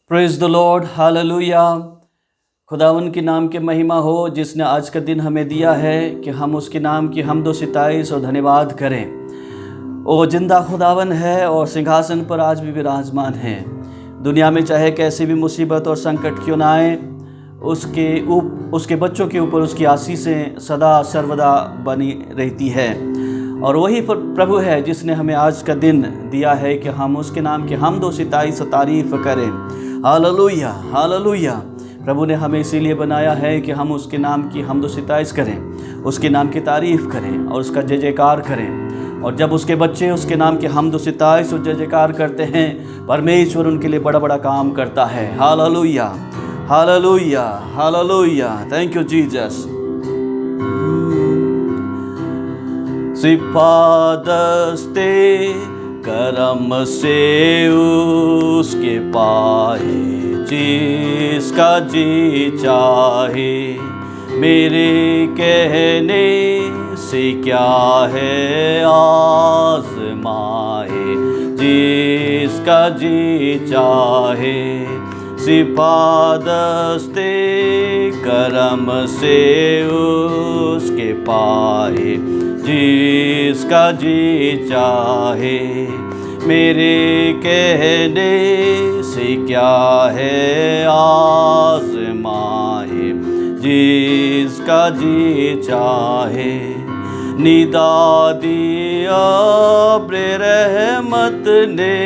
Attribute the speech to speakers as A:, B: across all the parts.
A: Praise the Lord, hallelujah. खुदावन के नाम की महिमा हो जिसने आज का दिन हमें दिया है कि हम उसके नाम की हम्द व सिताइश और धन्यवाद करें। वो जिंदा खुदावन है और सिंहासन पर आज भी विराजमान है। दुनिया में चाहे कैसी भी मुसीबत और संकट क्यों ना आए, उसके बच्चों के ऊपर उसकी आशीषें सदा सर्वदा बनी रहती है। और वही प्रभु है जिसने हमें आज का दिन दिया है कि हम उसके नाम की हम्द व सिताइश तारीफ करें। Hallelujah, hallelujah. प्रभु ने हमें इसीलिए बनाया है कि हम उसके नाम की हम्द व सिताइश करें, उसके नाम की तारीफ़ करें और उसका जय जयकार करें। और जब उसके बच्चे उसके नाम की हम्द व सिताइश और जय जयकार करते हैं, परमेश्वर उनके लिए बड़ा बड़ा काम करता है। Hallelujah, hallelujah, hallelujah. Thank you Jesus. सिफादस्ते करम से उसके पाए जिसका जी चाहे। मेरे कहने से क्या है आज़माए जिसका जी चाहे। सिफादस्ते करम से उसके पाए जिसका जी चाहे। मेरे कहने से क्या है आज़माए जिसका जी चाहे। निदादी अब्र रहमत ने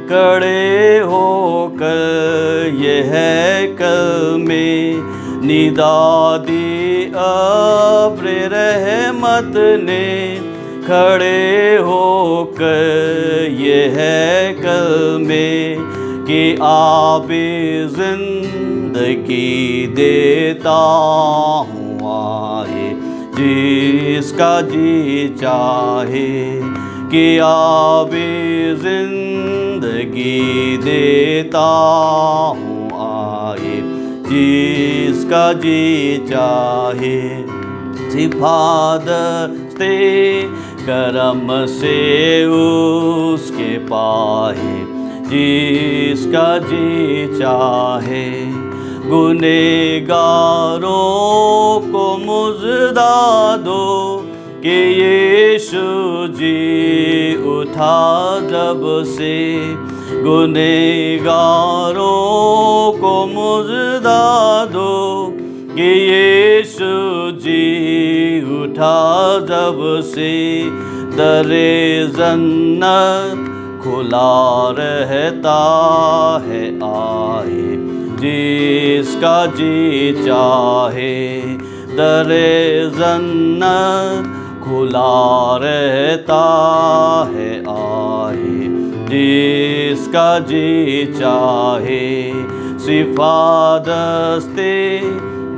A: खड़े होकर यह कल में। निदादी अब्र रहमत ने खड़े होकर यह कल में कि आबे ज़िंदगी देता हूँ आए जिसका जी चाहे। कि आबे ज़िंदगी देता हूँ आए जिसका जी चाहे। सिफादस्ते करम से उसके पाए जिसका जी चाहे। गुनहगारों को मुजदा दो कि यीशु जी उठा जब से। गुनहगारों को मुजदा दो कि यीशु जी उठा जब से। दरे जन्नत खुला रहता है आए जिसका जी चाहे। दरे जन्नत खुला रहता है आए जिसका जी चाहे। सिफादस्ते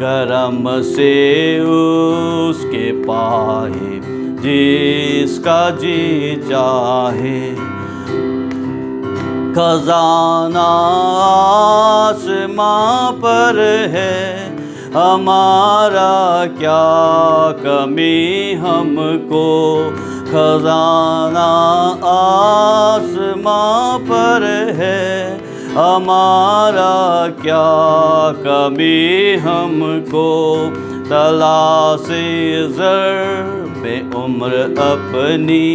A: करम से उसके पाए जिसका जी चाहे। खजाना आसमां पर है, हमारा क्या कमी हमको। खजाना आसमां पर है, हमारा क्या कमी हमको। तलाशे ज़र में उम्र अपनी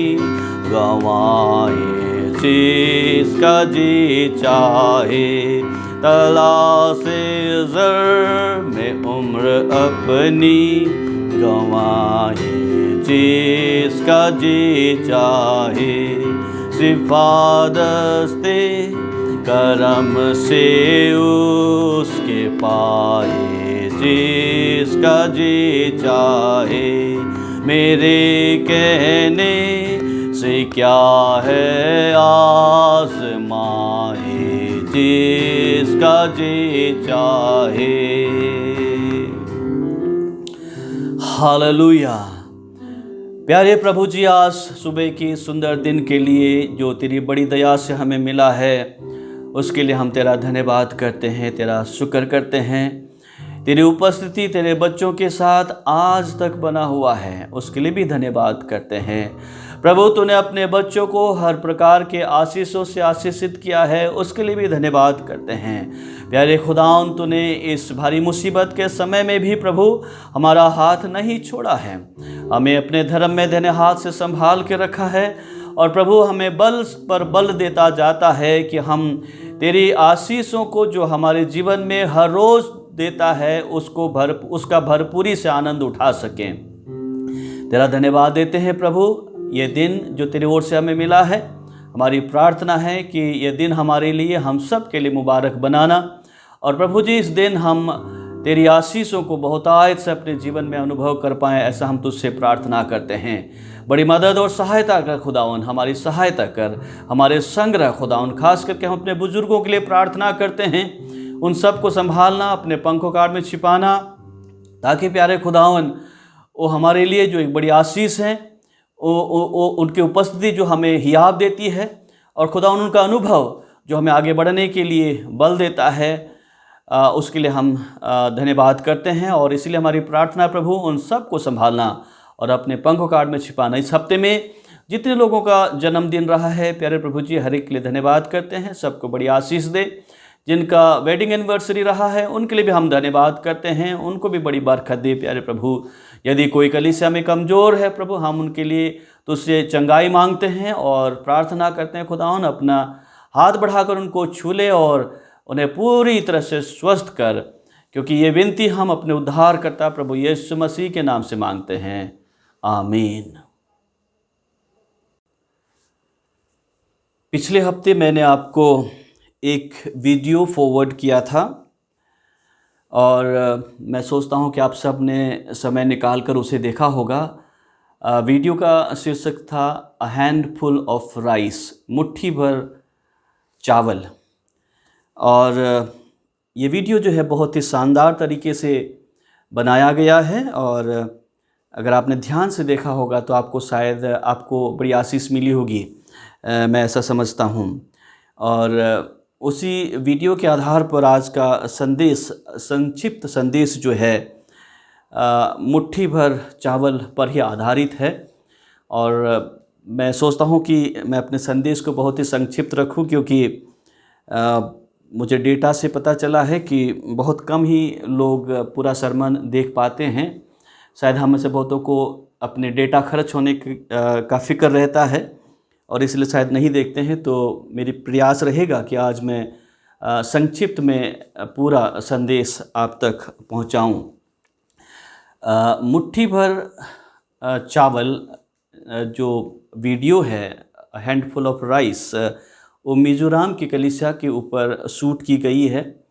A: गंवाए जिसका जी चाहे। तलाशे ज़र में उम्र अपनी गंवाए जिसका जी चाहे। सिफादस्ते करम से उसके पाए जिसका जी चाहे। मेरे कहने से क्या है आज़माए जिसका जी चाहे। हालेलुया। प्यारे प्रभु जी, आज सुबह की सुंदर दिन के लिए जो तेरी बड़ी दया से हमें मिला है, उसके लिए हम तेरा धन्यवाद करते हैं, तेरा शुक्र करते हैं। तेरी उपस्थिति तेरे बच्चों के साथ आज तक बना हुआ है, उसके लिए भी धन्यवाद करते हैं। प्रभु तूने अपने बच्चों को हर प्रकार के आशीषों से आशीषित किया है, उसके लिए भी धन्यवाद करते हैं। प्यारे खुदावन, तूने इस भारी मुसीबत के समय में भी प्रभु हमारा हाथ नहीं छोड़ा है, हमें अपने धर्म में देने हाथ से संभाल के रखा है और प्रभु हमें बल पर बल देता जाता है कि हम तेरी आशीषों को जो हमारे जीवन में हर रोज़ देता है उसका भरपूरी से आनंद उठा सकें। तेरा धन्यवाद देते हैं प्रभु, ये दिन जो तेरी ओर से हमें मिला है, हमारी प्रार्थना है कि ये दिन हमारे लिए, हम सब के लिए मुबारक बनाना। और प्रभु जी, इस दिन हम तेरी आशीषों को बहुतायत से अपने जीवन में अनुभव कर पाएँ, ऐसा हम तुझसे प्रार्थना करते हैं। बड़ी मदद और सहायता कर खुदावन, हमारी सहायता कर, हमारे संग रह खुदावन। खास करके हम अपने बुजुर्गों के लिए प्रार्थना करते हैं, उन सब को संभालना, अपने पंखों काट में छिपाना, ताकि प्यारे खुदावन वो हमारे लिए जो एक बड़ी आशीष है, उनकी उपस्थिति जो हमें हियाब देती है, और खुदावन उनका अनुभव जो हमें आगे बढ़ने के लिए बल देता है, उसके लिए हम धन्यवाद करते हैं। और इसलिए हमारी प्रार्थना प्रभु, उन सब को संभालना और अपने पंखों काट में छिपाना। इस हफ्ते में जितने लोगों का जन्मदिन रहा है प्यारे प्रभु जी, हर एक के लिए धन्यवाद करते हैं, सबको बड़ी आशीष दे। जिनका वेडिंग एनिवर्सरी रहा है उनके लिए भी हम धन्यवाद करते हैं, उनको भी बड़ी बरकत दे प्यारे प्रभु। यदि कोई कलीसिया में कमज़ोर है प्रभु, हम उनके लिए तुझसे चंगाई मांगते हैं और प्रार्थना करते हैं खुदावन, अपना हाथ बढ़ाकर उनको छू ले और उन्हें पूरी तरह से स्वस्थ कर, क्योंकि ये विनती हम अपने उद्धारकर्ता प्रभु यीशु मसीह के नाम से मांगते हैं, आमीन। पिछले हफ्ते मैंने आपको एक वीडियो फॉरवर्ड किया था और मैं सोचता हूं कि आप सब ने समय निकाल कर उसे देखा होगा। वीडियो का शीर्षक था अ हैंडफुल ऑफ राइस, मुट्ठी भर चावल। और ये वीडियो जो है बहुत ही शानदार तरीके से बनाया गया है, और अगर आपने ध्यान से देखा होगा तो आपको शायद आपको बड़ी आशीष मिली होगी, मैं ऐसा समझता हूँ। और उसी वीडियो के आधार पर आज का संदेश, संक्षिप्त संदेश जो है मुट्ठी भर चावल पर ही आधारित है। और मैं सोचता हूँ कि मैं अपने संदेश को बहुत ही संक्षिप्त रखूँ, क्योंकि मुझे डेटा से पता चला है कि बहुत कम ही लोग पूरा सरमन देख पाते हैं। शायद हम में से बहुतों को अपने डेटा खर्च होने का फ़िक्र रहता है और इसलिए शायद नहीं देखते हैं। तो मेरी प्रयास रहेगा कि आज मैं संक्षिप्त में पूरा संदेश आप तक पहुंचाऊं। मुट्ठी भर चावल जो वीडियो है, हैंडफुल ऑफ राइस, वो मिज़ोरम की कलीसिया के ऊपर शूट की गई है।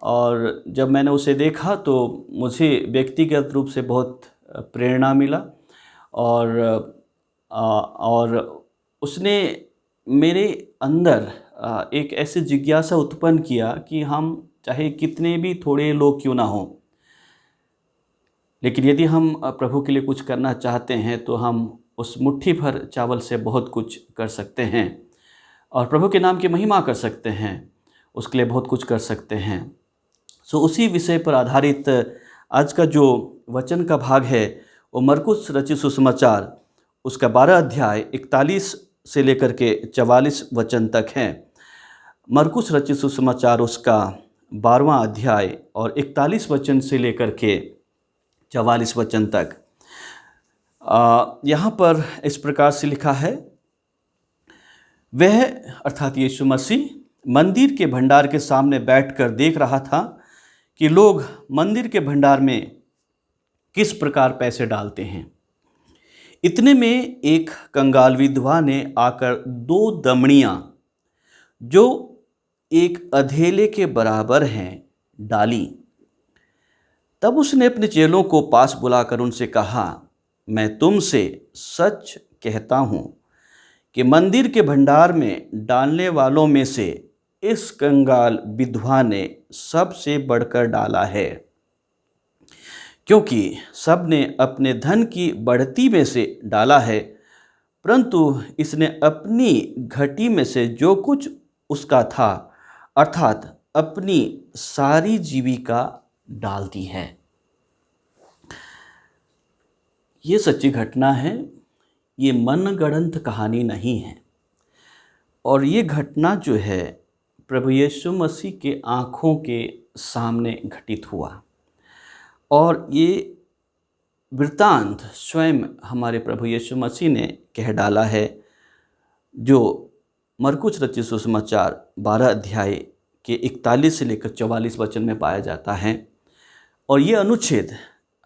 A: और जब मैंने उसे देखा तो मुझे व्यक्तिगत रूप से बहुत प्रेरणा मिला, और उसने मेरे अंदर एक ऐसी जिज्ञासा उत्पन्न किया कि हम चाहे कितने भी थोड़े लोग क्यों ना हों, लेकिन यदि हम प्रभु के लिए कुछ करना चाहते हैं तो हम उस मुट्ठी भर चावल से बहुत कुछ कर सकते हैं और प्रभु के नाम की महिमा कर सकते हैं, उसके लिए बहुत कुछ कर सकते हैं। सो उसी विषय पर आधारित आज का जो वचन का भाग है वो मरकुस रचित सुसमाचार उसका 12 अध्याय 41 से लेकर के 44 वचन तक है। मरकुस रचित सुसमाचार उसका 12वां अध्याय और 41 वचन से लेकर के 44 वचन तक। यहाँ पर इस प्रकार से लिखा है, वह अर्थात यीशु मसीह मंदिर के भंडार के सामने बैठकर देख रहा था कि लोग मंदिर के भंडार में किस प्रकार पैसे डालते हैं। इतने में एक कंगाल विधवा ने आकर 2 दमड़ियाँ जो एक अधेले के बराबर हैं डाली। तब उसने अपने चेलों को पास बुलाकर उनसे कहा, मैं तुमसे सच कहता हूँ कि मंदिर के भंडार में डालने वालों में से इस कंगाल विधवा ने सबसे बढ़कर डाला है, क्योंकि सब ने अपने धन की बढ़ती में से डाला है, परंतु इसने अपनी घटी में से जो कुछ उसका था अर्थात अपनी सारी जीविका डाल दी है। ये सच्ची घटना है ये मनगढ़ंत कहानी नहीं है। और ये घटना जो है प्रभु यीशु मसीह के आँखों के सामने घटित हुआ, और ये वृत्तांत स्वयं हमारे प्रभु यीशु मसीह ने कह डाला है, जो मरकुस रचित सुसमाचार 12 अध्याय के 41 से लेकर 44 वचन में पाया जाता है। और ये अनुच्छेद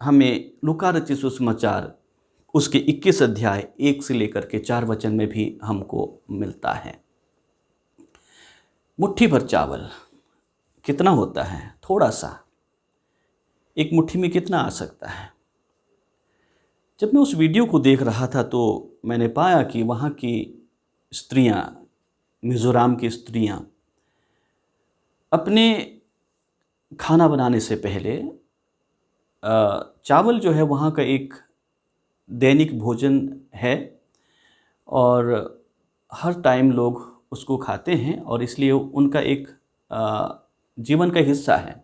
A: हमें लूका रचित सुसमाचार उसके 21 अध्याय 1 से लेकर के 4 वचन में भी हमको मिलता है। मुट्ठी भर चावल कितना होता है? थोड़ा सा। एक मुट्ठी में कितना आ सकता है? जब मैं उस वीडियो को देख रहा था तो मैंने पाया कि वहाँ की स्त्रियाँ, मिज़ोरम की स्त्रियाँ, अपने खाना बनाने से पहले चावल जो है वहाँ का एक दैनिक भोजन है, और हर टाइम लोग उसको खाते हैं, और इसलिए उनका एक जीवन का हिस्सा है।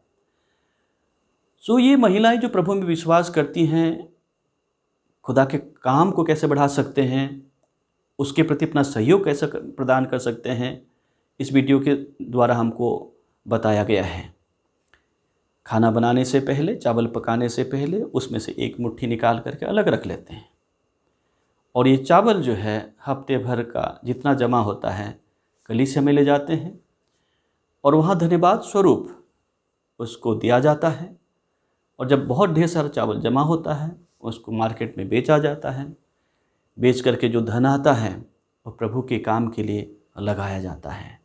A: सो ये महिलाएं जो प्रभु में विश्वास करती हैं, खुदा के काम को कैसे बढ़ा सकते हैं, उसके प्रति अपना सहयोग कैसे प्रदान कर सकते हैं, इस वीडियो के द्वारा हमको बताया गया है। खाना बनाने से पहले, चावल पकाने से पहले उसमें से एक मुट्ठी निकाल करके अलग रख लेते हैं, और ये चावल जो है हफ्ते भर का जितना जमा होता है कलीसिया में ले जाते हैं, और वहाँ धन्यवाद स्वरूप उसको दिया जाता है। और जब बहुत ढेर सारा चावल जमा होता है उसको मार्केट में बेचा जाता है। बेच करके जो धन आता है वो प्रभु के काम के लिए लगाया जाता है।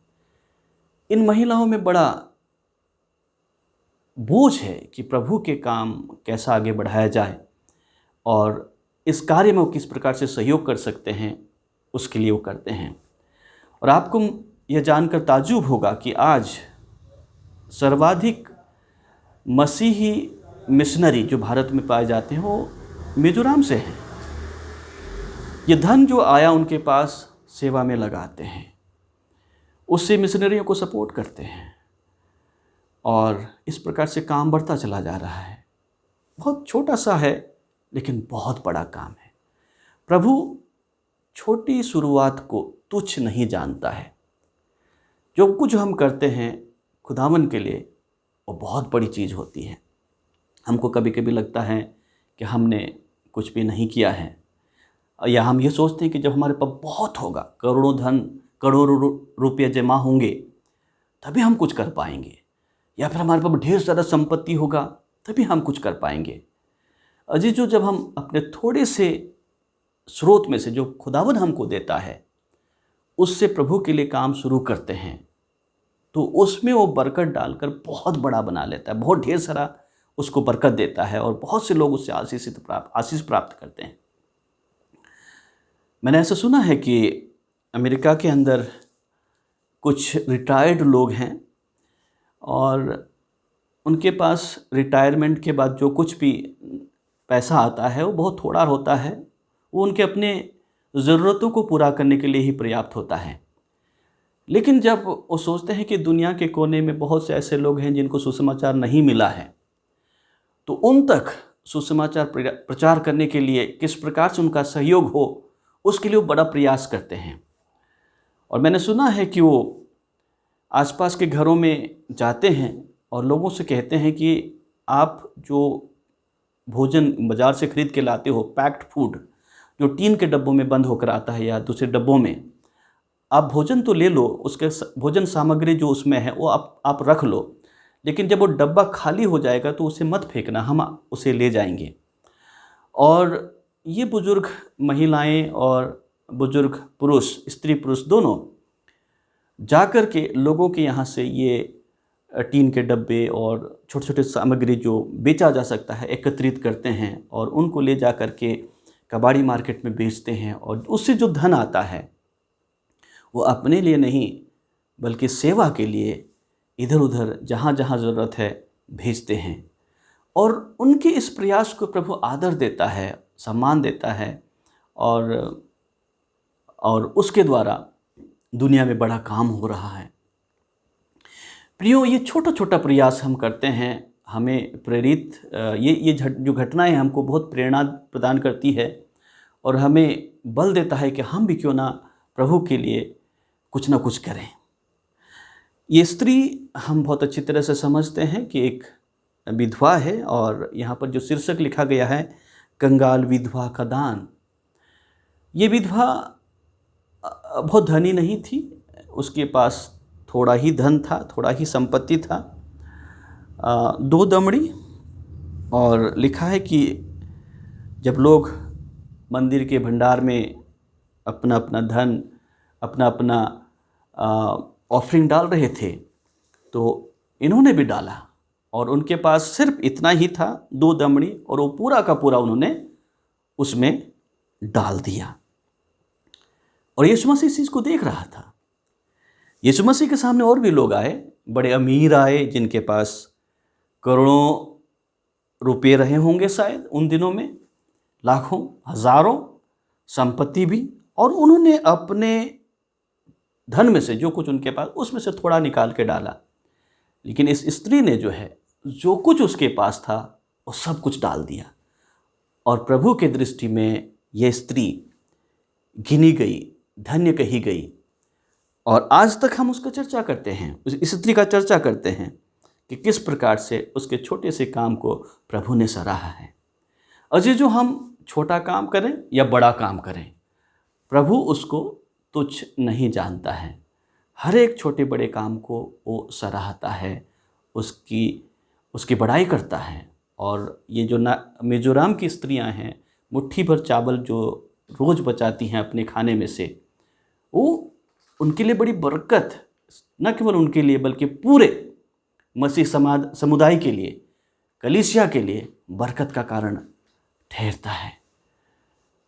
A: इन महिलाओं में बड़ा बोझ है कि प्रभु के काम कैसा आगे बढ़ाया जाए, और इस कार्य में वो किस प्रकार से सहयोग कर सकते हैं, उसके लिए वो करते हैं। और आपको यह जानकर ताज्जुब होगा कि आज सर्वाधिक मसीही मिशनरी जो भारत में पाए जाते हैं वो मिजोरम से हैं। ये धन जो आया उनके पास सेवा में लगाते हैं, उससे मिशनरियों को सपोर्ट करते हैं, और इस प्रकार से काम बढ़ता चला जा रहा है। बहुत छोटा सा है लेकिन बहुत बड़ा काम है। प्रभु छोटी शुरुआत को तुच्छ नहीं जानता है। जो कुछ हम करते हैं खुदावन के लिए वो बहुत बड़ी चीज़ होती है। हमको कभी कभी लगता है कि हमने कुछ भी नहीं किया है, या हम ये सोचते हैं कि जब हमारे पास बहुत होगा, करोड़ों रुपये जमा होंगे तभी हम कुछ कर पाएंगे, या फिर हमारे पास ढेर सारा संपत्ति होगा तभी हम कुछ कर पाएंगे। अजीजों, जब हम अपने थोड़े से स्रोत में से जो खुदावन हमको देता है उससे प्रभु के लिए काम शुरू करते हैं, तो उसमें वो बरकत डालकर बहुत बड़ा बना लेता है, बहुत ढेर सारा उसको बरकत देता है, और बहुत से लोग उससे आशीष प्राप्त करते हैं। मैंने ऐसा सुना है कि अमेरिका के अंदर कुछ रिटायर्ड लोग हैं, और उनके पास रिटायरमेंट के बाद जो कुछ भी पैसा आता है वो बहुत थोड़ा होता है। वो उनके अपने ज़रूरतों को पूरा करने के लिए ही पर्याप्त होता है। लेकिन जब वो सोचते हैं कि दुनिया के कोने में बहुत से ऐसे लोग हैं जिनको सुसमाचार नहीं मिला है, तो उन तक सुसमाचार प्रचार करने के लिए किस प्रकार से उनका सहयोग हो, उसके लिए वो बड़ा प्रयास करते हैं। और मैंने सुना है कि वो आसपास के घरों में जाते हैं और लोगों से कहते हैं कि आप जो भोजन बाज़ार से खरीद के लाते हो, पैक्ड फूड जो टीन के डब्बों में बंद होकर आता है या दूसरे डब्बों में, आप भोजन तो ले लो, उसके भोजन सामग्री जो उसमें है वो आप रख लो, लेकिन जब वो डब्बा खाली हो जाएगा तो उसे मत फेंकना, हम उसे ले जाएंगे। और ये बुज़ुर्ग महिलाएं और बुज़ुर्ग पुरुष, स्त्री पुरुष दोनों जाकर के लोगों के यहाँ से ये टीन के डब्बे और छोटे छोटे सामग्री जो बेचा जा सकता है एकत्रित करते हैं, और उनको ले जा कर के कबाड़ी मार्केट में बेचते हैं, और उससे जो धन आता है वो अपने लिए नहीं बल्कि सेवा के लिए इधर उधर जहाँ जहाँ ज़रूरत है भेजते हैं। और उनके इस प्रयास को प्रभु आदर देता है, सम्मान देता है, और उसके द्वारा दुनिया में बड़ा काम हो रहा है। प्रियो, ये छोटा छोटा प्रयास हम करते हैं, हमें प्रेरित ये जो घटनाएं हमको बहुत प्रेरणा प्रदान करती है, और हमें बल देता है कि हम भी क्यों ना प्रभु के लिए कुछ ना कुछ करें। ये स्त्री हम बहुत अच्छी तरह से समझते हैं कि एक विधवा है, और यहाँ पर जो शीर्षक लिखा गया है, कंगाल विधवा का दान। ये विधवा बहुत धनी नहीं थी, उसके पास थोड़ा ही धन था, थोड़ा ही संपत्ति था, 2 दमड़ी। और लिखा है कि जब लोग मंदिर के भंडार में अपना अपना धन, अपना अपना ऑफरिंग डाल रहे थे, तो इन्होंने भी डाला, और उनके पास सिर्फ इतना ही था, 2 दमड़ी, और वो पूरा का पूरा उन्होंने उसमें डाल दिया। और यीशु मसीह इस चीज़ को देख रहा था। यीशु मसीह के सामने और भी लोग आए, बड़े अमीर आए, जिनके पास करोड़ों रुपये रहे होंगे शायद उन दिनों में, लाखों हजारों संपत्ति भी, और उन्होंने अपने धन में से जो कुछ उनके पास, उसमें से थोड़ा निकाल के डाला। लेकिन इस स्त्री ने जो है, जो कुछ उसके पास था वो सब कुछ डाल दिया। और प्रभु के दृष्टि में यह स्त्री गिनी गई, धन्य कही गई। और आज तक हम उसका चर्चा करते हैं, उस स्त्री का चर्चा करते हैं कि किस प्रकार से उसके छोटे से काम को प्रभु ने सराहा है। अजय, जो हम छोटा काम करें या बड़ा काम करें, प्रभु उसको तुच्छ नहीं जानता है। हर एक छोटे बड़े काम को वो सराहता है, उसकी बड़ाई करता है। और ये जो मिजोरम की स्त्रियां हैं, मुट्ठी भर चावल जो रोज़ बचाती हैं अपने खाने में से, वो उनके लिए बड़ी बरकत, न केवल उनके लिए बल्कि पूरे मसीह समुदाय के लिए, कलीसिया के लिए बरकत का कारण ठहरता है।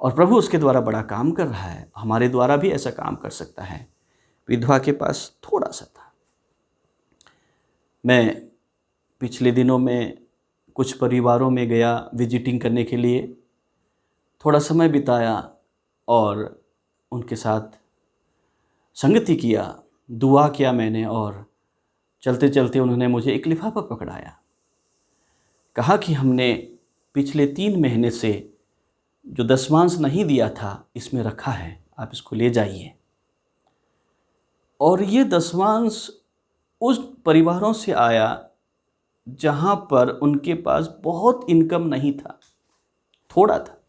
A: और प्रभु उसके द्वारा बड़ा काम कर रहा है, हमारे द्वारा भी ऐसा काम कर सकता है। विधवा के पास थोड़ा सा था। मैं पिछले दिनों में कुछ परिवारों में गया विजिटिंग करने के लिए, थोड़ा समय बिताया और उनके साथ संगति किया, दुआ किया मैंने, और चलते चलते उन्होंने मुझे एक लिफाफा पकड़ाया। कहा कि हमने पिछले 3 महीने से जो दशमांश नहीं दिया था, इसमें रखा है, आप इसको ले जाइए। और ये दशमांश उस परिवारों से आया जहाँ पर उनके पास बहुत इनकम नहीं था, थोड़ा था।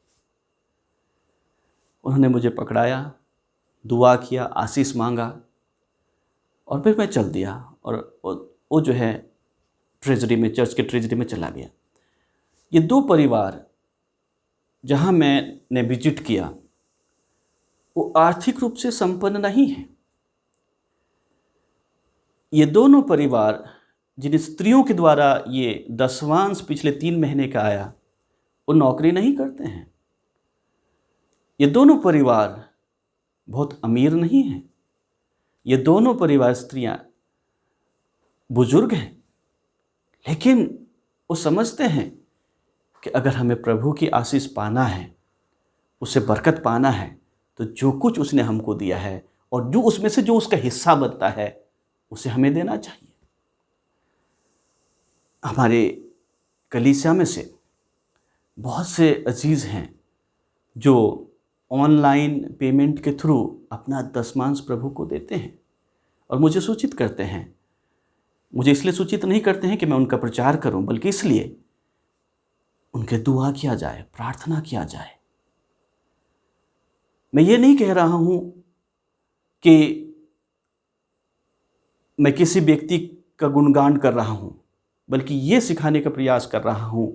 A: उन्होंने मुझे पकड़ाया, दुआ किया, आशीष मांगा, और फिर मैं चल दिया। और वो जो है ट्रेजरी में, चर्च के ट्रेजरी में चला गया। ये 2 परिवार जहाँ मैंने विजिट किया, वो आर्थिक रूप से संपन्न नहीं है। ये दोनों परिवार जिन स्त्रियों के द्वारा ये दशमांश पिछले 3 महीने का आया, वो नौकरी नहीं करते हैं। ये दोनों परिवार बहुत अमीर नहीं हैं। ये दोनों परिवार, स्त्रियां बुजुर्ग हैं, लेकिन वो समझते हैं कि अगर हमें प्रभु की आशीष पाना है, उसे बरकत पाना है, तो जो कुछ उसने हमको दिया है और जो उसमें से जो उसका हिस्सा बनता है, उसे हमें देना चाहिए। हमारे कलीसिया में से बहुत से अजीज़ हैं जो ऑनलाइन पेमेंट के थ्रू अपना दशमांश प्रभु को देते हैं और मुझे सूचित करते हैं। मुझे इसलिए सूचित नहीं करते हैं कि मैं उनका प्रचार करूं, बल्कि इसलिए उनके दुआ किया जाए, प्रार्थना किया जाए। मैं ये नहीं कह रहा हूं कि मैं किसी व्यक्ति का गुणगान कर रहा हूं, बल्कि ये सिखाने का प्रयास कर रहा हूं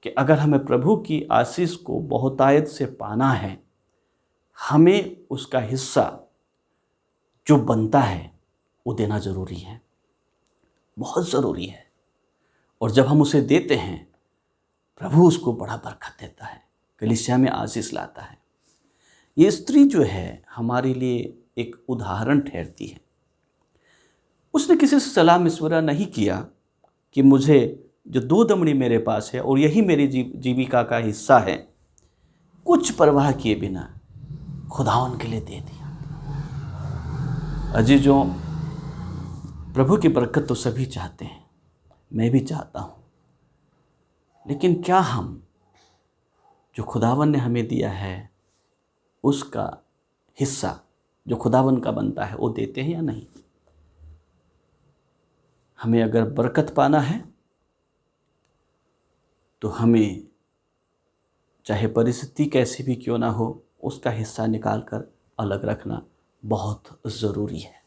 A: कि अगर हमें प्रभु की आशीष को बहुतायत से पाना है, हमें उसका हिस्सा जो बनता है वो देना ज़रूरी है, बहुत ज़रूरी है। और जब हम उसे देते हैं, प्रभु उसको बड़ा बरकत देता है, कलीसिया में आशीष लाता है। ये स्त्री जो है हमारे लिए एक उदाहरण ठहरती है। उसने किसी से सलाह मशवरा नहीं किया कि मुझे जो 2 दमड़ी मेरे पास है और यही मेरी जीविका का हिस्सा है, कुछ परवाह किए बिना खुदावन के लिए दे दिया। अजीजों, प्रभु की बरकत तो सभी चाहते हैं, मैं भी चाहता हूँ, लेकिन क्या हम जो खुदावन ने हमें दिया है उसका हिस्सा जो खुदावन का बनता है वो देते हैं या नहीं। हमें अगर बरकत पाना है तो हमें चाहे परिस्थिति कैसी भी क्यों ना हो, उसका हिस्सा निकाल कर अलग रखना बहुत ज़रूरी है।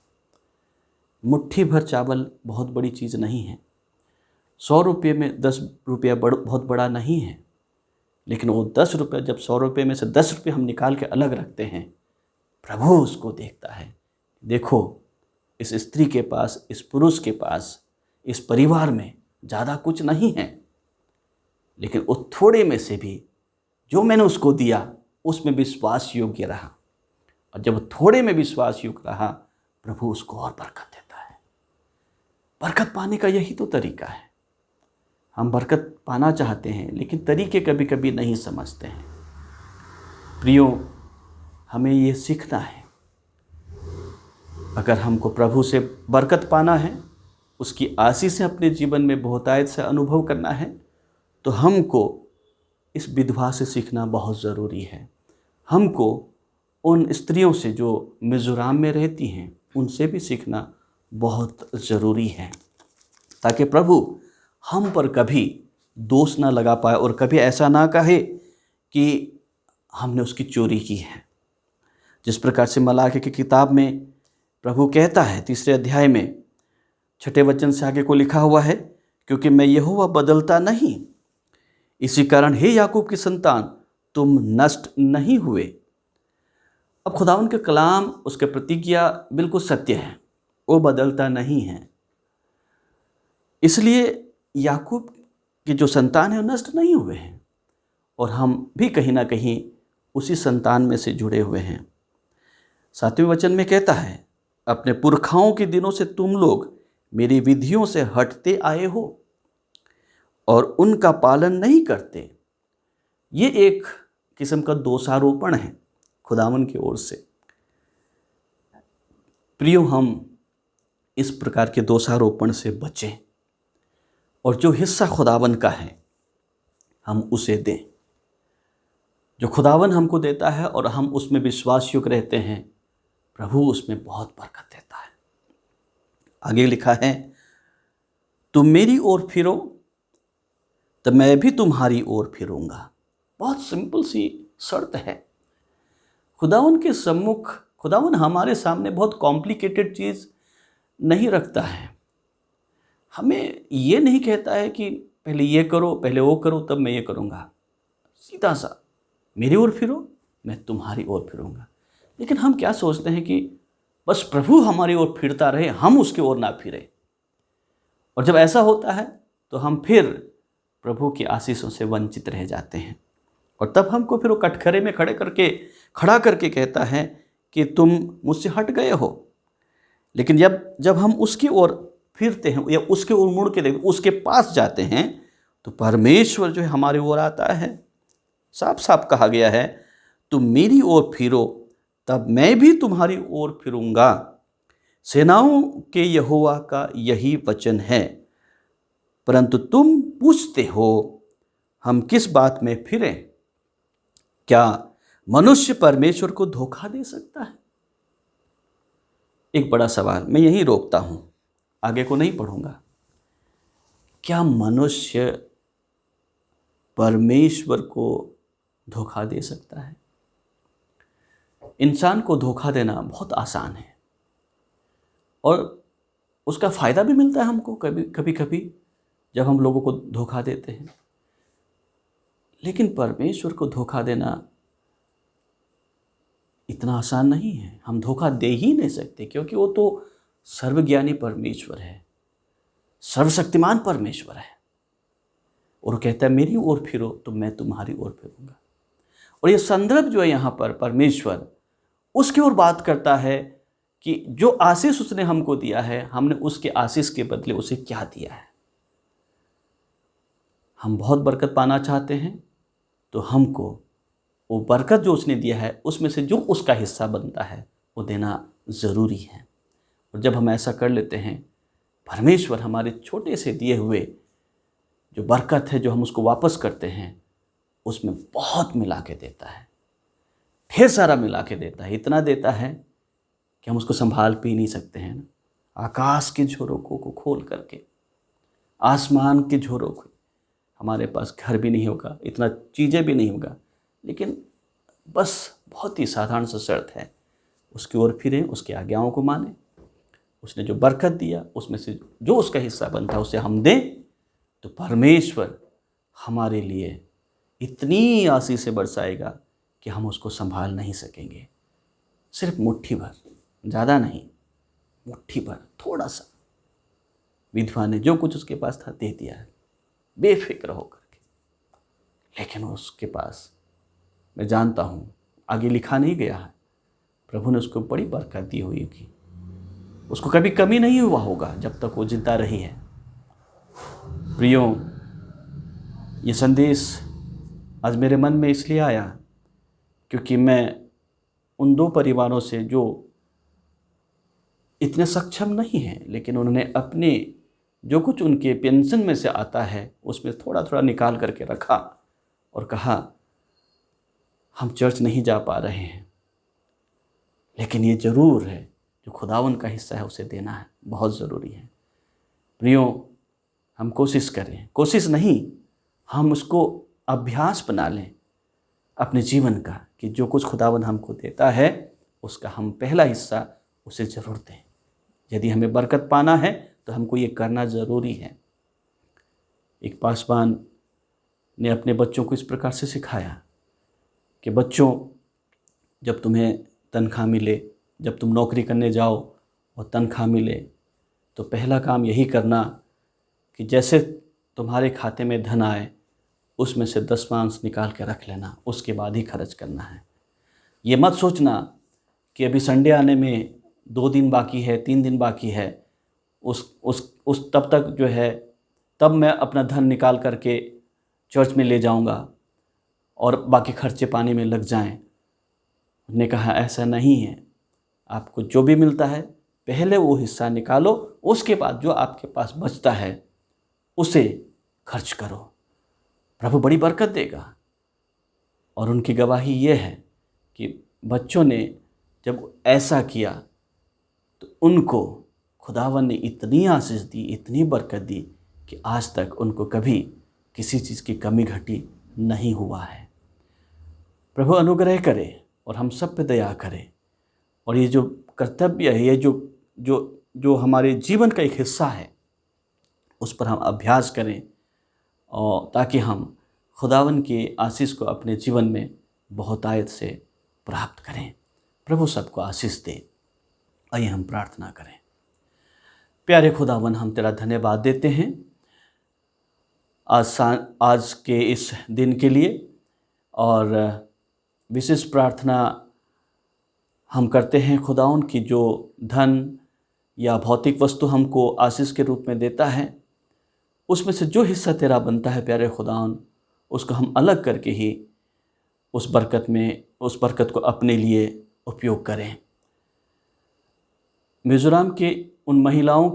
A: मुट्ठी भर चावल बहुत बड़ी चीज़ नहीं है। 100 रुपये में 10 रुपया बहुत बड़ा नहीं है, लेकिन वो 10 रुपये जब 100 रुपये में से 10 रुपये हम निकाल के अलग रखते हैं, प्रभु उसको देखता है। देखो, इस स्त्री के पास, इस पुरुष के पास, इस परिवार में ज़्यादा कुछ नहीं है, लेकिन वो थोड़े में से भी जो मैंने उसको दिया उसमें विश्वास योग्य रहा, और जब थोड़े में विश्वास योग्य रहा, प्रभु उसको और बरकत देता है। बरकत पाने का यही तो तरीका है। हम बरकत पाना चाहते हैं, लेकिन तरीके कभी कभी नहीं समझते हैं। प्रियो, हमें ये सीखना है। अगर हमको प्रभु से बरकत पाना है, उसकी आशीष से अपने जीवन में बहुतायत से अनुभव करना है, तो हमको इस विधवा से सीखना बहुत ज़रूरी है। हमको उन स्त्रियों से जो मिज़ोरम में रहती हैं उनसे भी सीखना बहुत ज़रूरी है, ताकि प्रभु हम पर कभी दोष ना लगा पाए और कभी ऐसा ना कहे कि हमने उसकी चोरी की है। जिस प्रकार से मलाकी की किताब में प्रभु कहता है 3 अध्याय में 6 वचन से आगे को लिखा हुआ है, क्योंकि मैं यहोवा बदलता नहीं, इसी कारण हे याकूब की संतान तुम नष्ट नहीं हुए। अब खुदावंद के कलाम, उसके प्रतिज्ञा बिल्कुल सत्य है, वो बदलता नहीं है। इसलिए याकूब की जो संतान है वो नष्ट नहीं हुए हैं, और हम भी कहीं ना कहीं उसी संतान में से जुड़े हुए हैं। 7वें वचन में कहता है, अपने पुरखाओं के दिनों से तुम लोग मेरी विधियों से हटते आए हो और उनका पालन नहीं करते। ये एक किस्म का दोषारोपण है खुदावन की ओर से। प्रियो, हम इस प्रकार के दोषारोपण से बचें और जो हिस्सा खुदावन का है हम उसे दें। जो खुदावन हमको देता है और हम उसमें विश्वास योग्य रहते हैं, प्रभु उसमें बहुत बरकत देता है। आगे लिखा है, तुम मेरी ओर फिरो तो मैं भी तुम्हारी ओर फिरूंगा। बहुत सिंपल सी शर्त है। खुदावन के सम्मुख खुदावन हमारे सामने बहुत कॉम्प्लिकेटेड चीज़ नहीं रखता है। हमें ये नहीं कहता है कि पहले ये करो, पहले वो करो, तब मैं ये करूँगा। सीधा सा, मेरी ओर फिरो, मैं तुम्हारी ओर फिरूँगा। लेकिन हम क्या सोचते हैं कि बस प्रभु हमारी ओर फिरता रहे, हम उसकी ओर ना फिरे। और जब ऐसा होता है तो हम फिर प्रभु की आशीषों से वंचित रह जाते हैं, और तब हमको फिर वो कटघरे में खड़ा करके कहता है कि तुम मुझसे हट गए हो। लेकिन जब हम उसकी ओर फिरते हैं या उसके ओर मुड़ के देखते, उसके पास जाते हैं, तो परमेश्वर जो है हमारी ओर आता है। साफ साफ कहा गया है, तुम मेरी ओर फिरो तब मैं भी तुम्हारी ओर फिरूंगा। सेनाओं के यहोवा का यही वचन है। परंतु तुम पूछते हो, हम किस बात में फिरें? क्या मनुष्य परमेश्वर को धोखा दे सकता है? एक बड़ा सवाल। मैं यहीं रोकता हूं, आगे को नहीं पढ़ूंगा। क्या मनुष्य परमेश्वर को धोखा दे सकता है? इंसान को धोखा देना बहुत आसान है और उसका फ़ायदा भी मिलता है हमको कभी कभी जब हम लोगों को धोखा देते हैं। लेकिन परमेश्वर को धोखा देना इतना आसान नहीं है। हम धोखा दे ही नहीं सकते, क्योंकि वो तो सर्वज्ञानी परमेश्वर है, सर्वशक्तिमान परमेश्वर है। और वो कहता है मेरी ओर फिरो तो मैं तुम्हारी ओर फिरूंगा। और ये संदर्भ जो है यहाँ पर परमेश्वर उसकी ओर बात करता है कि जो आशीष उसने हमको दिया है, हमने उसके आशीष के बदले उसे क्या दिया है। हम बहुत बरकत पाना चाहते हैं तो हमको वो बरकत जो उसने दिया है उसमें से जो उसका हिस्सा बनता है वो देना ज़रूरी है। और जब हम ऐसा कर लेते हैं, परमेश्वर हमारे छोटे से दिए हुए जो बरकत है जो हम उसको वापस करते हैं उसमें बहुत मिला के देता है। ढेर सारा मिला के देता है, इतना देता है कि हम उसको संभाल भी नहीं सकते हैं ना। आकाश के झोरों को खोल करके, आसमान के झोरों को, हमारे पास घर भी नहीं होगा, इतना चीज़ें भी नहीं होगा, लेकिन बस बहुत ही साधारण सा शर्त है, उसकी ओर फिरें, उसकी आज्ञाओं को मानें। उसने जो बरकत दिया उसमें से जो उसका हिस्सा बनता है उसे हम दें, तो परमेश्वर हमारे लिए इतनी आशीष से बरसाएगा कि हम उसको संभाल नहीं सकेंगे। सिर्फ मुट्ठी भर, ज़्यादा नहीं, मुट्ठी भर, थोड़ा सा विधवा ने जो कुछ उसके पास था दे दिया है, बेफिक्र होकर के। लेकिन उसके पास, मैं जानता हूँ, आगे लिखा नहीं गया है, प्रभु ने उसको बड़ी बरकत दी हुई होगी, उसको कभी कमी नहीं हुआ होगा जब तक वो जिंदा रही है। प्रियो, ये संदेश आज मेरे मन में इसलिए आया क्योंकि मैं उन दो परिवारों से जो इतने सक्षम नहीं हैं, लेकिन उन्होंने अपने जो कुछ उनके पेंशन में से आता है उसमें थोड़ा थोड़ा निकाल करके रखा और कहा हम चर्च नहीं जा पा रहे हैं, लेकिन ये ज़रूर है जो खुदावन का हिस्सा है उसे देना है, बहुत ज़रूरी है। प्रियो, हम कोशिश करें, कोशिश नहीं, हम उसको अभ्यास बना लें अपने जीवन का कि जो कुछ खुदावन हमको देता है उसका हम पहला हिस्सा उसे ज़रूर दें। यदि हमें बरकत पाना है तो हमको ये करना ज़रूरी है। एक पासवान ने अपने बच्चों को इस प्रकार से सिखाया कि बच्चों, जब तुम्हें तनख्वाह मिले, जब तुम नौकरी करने जाओ और तनख्वाह मिले, तो पहला काम यही करना कि जैसे तुम्हारे खाते में धन आए उसमें से 10वांश निकाल के रख लेना, उसके बाद ही खर्च करना है। ये मत सोचना कि अभी संडे आने में 2 दिन बाकी है, 3 दिन बाकी है, उस तब तक जो है तब मैं अपना धन निकाल करके चर्च में ले जाऊंगा और बाकी खर्चे पानी में लग जाएं। उन्होंने कहा ऐसा नहीं है, आपको जो भी मिलता है पहले वो हिस्सा निकालो, उसके बाद जो आपके पास बचता है उसे खर्च करो, प्रभु बड़ी बरकत देगा। और उनकी गवाही ये है कि बच्चों ने जब ऐसा किया तो उनको खुदावन ने इतनी आशीष दी, इतनी बरकत दी कि आज तक उनको कभी किसी चीज़ की कमी घटी नहीं हुआ है। प्रभु अनुग्रह करे और हम सब पे दया करे, और ये जो कर्तव्य है, ये जो हमारे जीवन का एक हिस्सा है, उस पर हम अभ्यास करें और ताकि हम खुदावन की आशीष को अपने जीवन में बहुतायत से प्राप्त करें। प्रभु सबको आशीष दे। आइए हम प्रार्थना करें। प्यारे खुदावन, हम तेरा धन्यवाद देते हैं आज के इस दिन के लिए, और विशेष प्रार्थना हम करते हैं खुदावन की जो धन या भौतिक वस्तु हमको आशीष के रूप में देता है, उसमें से जो हिस्सा तेरा बनता है प्यारे खुदावन, उसको हम अलग करके ही उस बरकत को अपने लिए उपयोग करें। मिज़ोरम के उन महिलाओं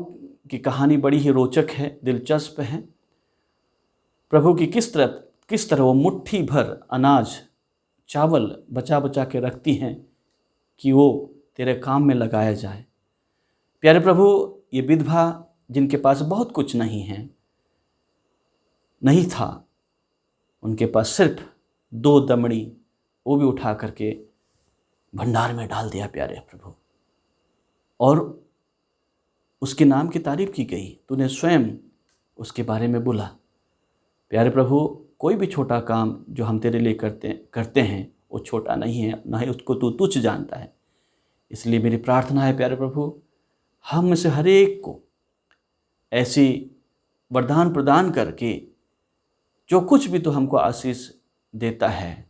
A: की कहानी बड़ी ही रोचक है, दिलचस्प है। प्रभु की किस तरह वो मुट्ठी भर अनाज, चावल बचा बचा के रखती हैं कि वो तेरे काम में लगाया जाए। प्यारे प्रभु, ये विधवा जिनके पास बहुत कुछ नहीं था, उनके पास सिर्फ 2 दमड़ी, वो भी उठा करके भंडार में डाल दिया प्यारे प्रभु, और उसके नाम की तारीफ की गई। तूने स्वयं उसके बारे में बोला। प्यारे प्रभु, कोई भी छोटा काम जो हम तेरे लिए करते हैं वो छोटा नहीं है, ना ही उसको तू तुच्छ जानता है। इसलिए मेरी प्रार्थना है प्यारे प्रभु, हम में से हर एक को ऐसी वरदान प्रदान करके जो कुछ भी तो हमको आशीष देता है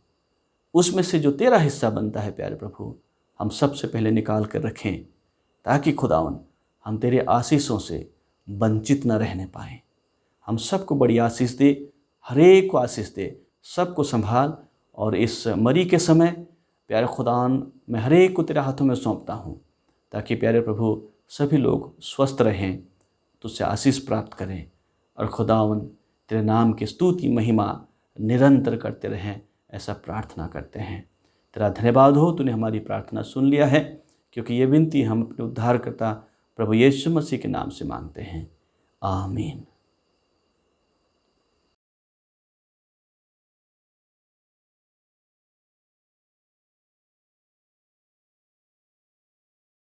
A: उसमें से जो तेरा हिस्सा बनता है प्यारे प्रभु, हम सबसे पहले निकाल कर रखें, ताकि खुदावन हम तेरे आशीषों से वंचित न रहने पाएँ। हम सबको बड़ी आशीष दे, हर एक को आशीष दे, सबको संभाल। और इस मरी के समय प्यारे खुदावन, मैं हर एक को तेरे हाथों में सौंपता हूँ, ताकि प्यारे प्रभु सभी लोग स्वस्थ रहें, तुझसे आशीष प्राप्त करें, और खुदावन तेरे नाम की स्तुति महिमा निरंतर करते रहें। ऐसा प्रार्थना करते हैं तेरा धन्यवाद हो, तूने हमारी प्रार्थना सुन लिया है, क्योंकि ये विनती हम अपने उद्धारकर्ता प्रभु यीशु मसीह के नाम से मांगते हैं, आमीन।